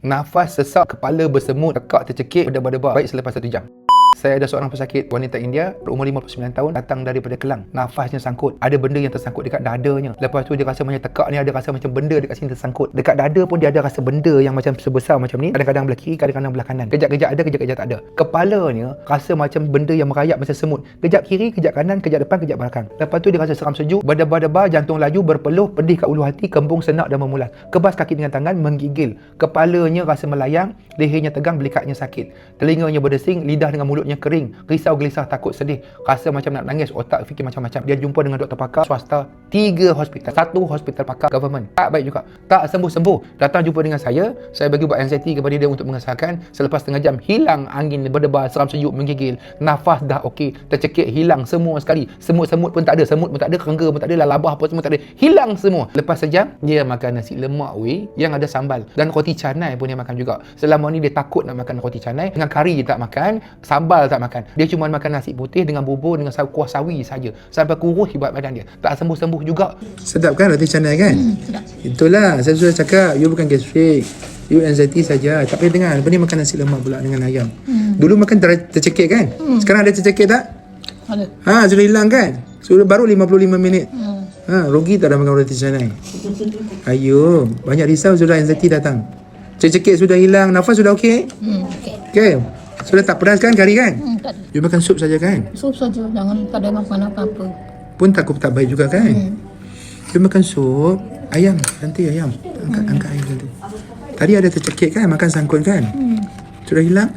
Nafas sesak, kepala bersemut, tekak tercekik, berdebar-debar. Baik selepas 1 jam. Saya ada seorang pesakit wanita India berumur 59 tahun datang daripada Kelang. Nafasnya sangkut. Ada benda yang tersangkut dekat dadanya. Lepas tu dia rasa macam tekak ni, ada rasa macam benda dekat sini tersangkut. Dekat dada pun dia ada rasa benda yang macam sebesar macam ni. Kadang-kadang belah kiri, kadang-kadang belah kanan. Kejap-kejap ada, kejap-kejap tak ada. Kepalanya rasa macam benda yang merayap macam semut. Kejap kiri, kejap kanan, kejap depan, kejap belakang. Lepas tu dia rasa seram sejuk, berdebar-debar, jantung laju, berpeluh, pedih kat ulu hati, kembung, senak dan memulas. Kebas kaki dengan tangan, menggigil. Kepalanya rasa melayang, lehernya tegang, belikatnya sakit. Telinganya berdesing, lidah dengan mulutnya kering. Risau, gelisah, takut, sedih, rasa macam nak nangis, otak fikir macam-macam. Dia jumpa dengan doktor pakar swasta, 3 hospital, 1 hospital pakar government. Tak baik juga, tak sembuh-sembuh. Datang jumpa dengan saya bagi ubat anxiety kepada dia untuk mengesahkan. Selepas setengah jam, hilang angin, berdebar, seram sejuk, menggigil, nafas dah okey, tercekik, hilang semua sekali. Semut-semut pun tak ada, kerengga pun tak ada, lalabah pun semua tak ada, hilang semua. Lepas sejam, dia makan nasi lemak yang ada sambal, dan roti canai pun dia makan juga. Selama ni dia takut nak makan roti canai, dengan kari dia tak makan, sambal tak makan. Dia cuma makan nasi putih dengan bubur dengan kuah sawi saja. Sampai kurus hebat badan dia. Tak sembuh-sembuh juga. Sedap kan roti canai kan? Sedap. Itulah saya sudah cakap, you bukan gastrik. You anxiety saja. Tak payah dengar. Lepas ni makan nasi lemak pula dengan ayam. Dulu makan tercekik kan? Sekarang ada tercekik tak? Ada. Sudah hilang kan? Sudah baru 55 minit. Rugi tak dah makan roti canai. Ayo, banyak risau sudah anxiety datang. Tercekik sudah hilang, nafas sudah okey? Okey. Okey. Sudah tak pedas kan kari kan? Tak ada. You makan sup saja kan? Sup saja, jangan tak ada makan apa-apa. Pun takut tak baik juga kan? You makan sup, ayam, nanti ayam. Angkat ayam nanti. Tadi ada tercekik kan, makan sangkut kan? Sudah hilang?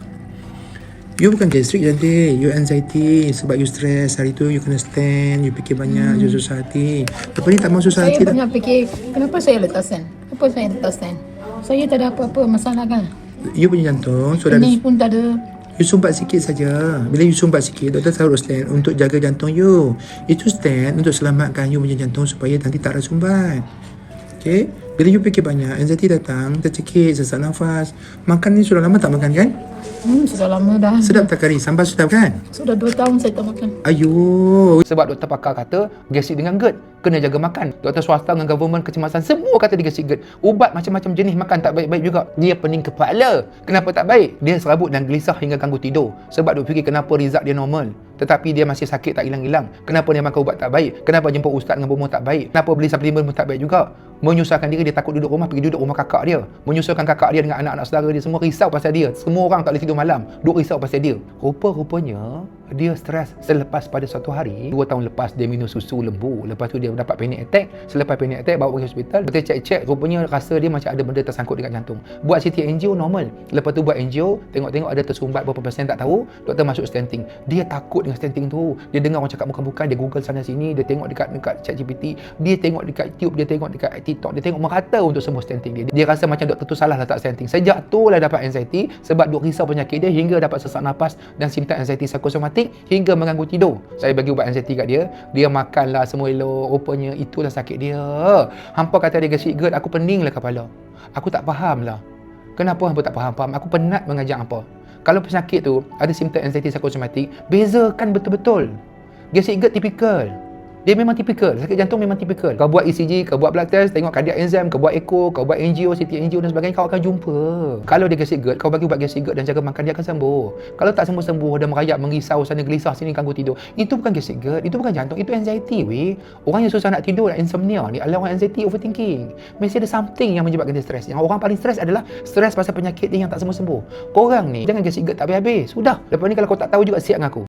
You bukan gastrik nanti, you anxiety sebab you stress. Hari tu you kena stand, you fikir banyak, you susah hati. Lepas ni tak mau susah Saya hati tak? banyak fikir, kenapa saya letak stand? Kenapa saya letak stand? Saya tak ada apa-apa masalah kan? You punya jantung sudah Ini pun tak ada. you sumbat sikit saja. Bila you sumbat sikit, doktor taruh stand untuk jaga jantung you. Itu stand untuk selamatkan you punya jantung supaya nanti tak ada sumbat. Okay? Bila you fikir banyak, anxiety datang, tercekik, sesak nafas. Makan ni sudah lama tak makan kan? Sudah lama dah. Sedap tak kari? Sambal sedap kan? Sudah 2 tahun saya tak makan. Ayuh. Sebab doktor pakar kata gastrik dengan GERD kena jaga makan. Doktor swasta dengan government kecemasan semua kata dia gastrik GERD. Ubat macam-macam jenis makan tak baik-baik juga. Dia pening kepala. Kenapa tak baik? Dia serabut dan gelisah hingga ganggu tidur. Sebab duk fikir kenapa result dia normal, tetapi dia masih sakit tak hilang-hilang. Kenapa dia makan ubat tak baik? Kenapa jumpa ustaz dengan bomoh tak baik? Kenapa beli suplemen pun tak baik juga? Menyusahkan diri, dia takut duduk rumah, pergi duduk rumah kakak dia. Menyusahkan kakak dia dengan anak-anak saudara dia, semua risau pasal dia. Semua orang tak boleh tidur malam, duk risau pasal dia. Rupa-rupanya dia stres selepas pada suatu hari, 2 tahun lepas dia minum susu lembu. Lepas tu dia dapat panic attack. Selepas panic attack bawa pergi hospital. Doktor cek-cek, rupanya rasa dia macam ada benda tersangkut dekat jantung. Buat CT angio normal. Lepas tu buat angio, tengok-tengok ada tersumbat berapa persen tak tahu. Doktor masuk stenting. Dia takut dengan stenting tu. Dia dengar orang cakap bukan-bukan, dia Google sana sini, dia tengok dekat ChatGPT, dia tengok dekat YouTube, dia tengok dekat TikTok, dia tengok merata untuk sembuh stenting dia. Dia rasa macam doktor tu salah letak stenting. Sejak tu lah dapat anxiety sebab duk risau penyakit dia hingga dapat sesak nafas dan simptom anxiety psikosomatik hingga mengganggu tidur. Saya bagi ubat anxiety kat dia, dia makanlah semua elok. Rupanya itulah sakit dia. Hampa kata dia gastrik GERD, aku peninglah kepala. Aku tak faham lah. Kenapa hampa tak faham? Aku penat mengajar hampa. Kalau penyakit tu ada simptom anxiety psikosomatik, bezakan betul-betul. Gastrik GERD tipikal. Dia memang tipikal. Sakit jantung memang tipikal. Kau buat ECG, kau buat blood test, tengok cardiac enzyme, kau buat echo, kau buat angio, CT angio dan sebagainya, kau akan jumpa. Kalau dia gastrik GERD, kau bagi ubat gastrik GERD dan jaga makan, dia akan sembuh. Kalau tak sembuh-sembuh, dia merayap, mengisau sana, gelisah sini, ganggu tidur, itu bukan gastrik GERD, itu bukan jantung, itu anxiety weh. Orang yang susah nak tidur, insomnia ni adalah orang anxiety, overthinking. Mesti ada something yang menyebabkan dia stres. Yang orang paling stres adalah stres pasal penyakit dia yang tak sembuh-sembuh. Korang ni jangan gastrik GERD tak habis-habis. Sudah. Lepas ni kalau kau tak tahu juga, siap dengan aku.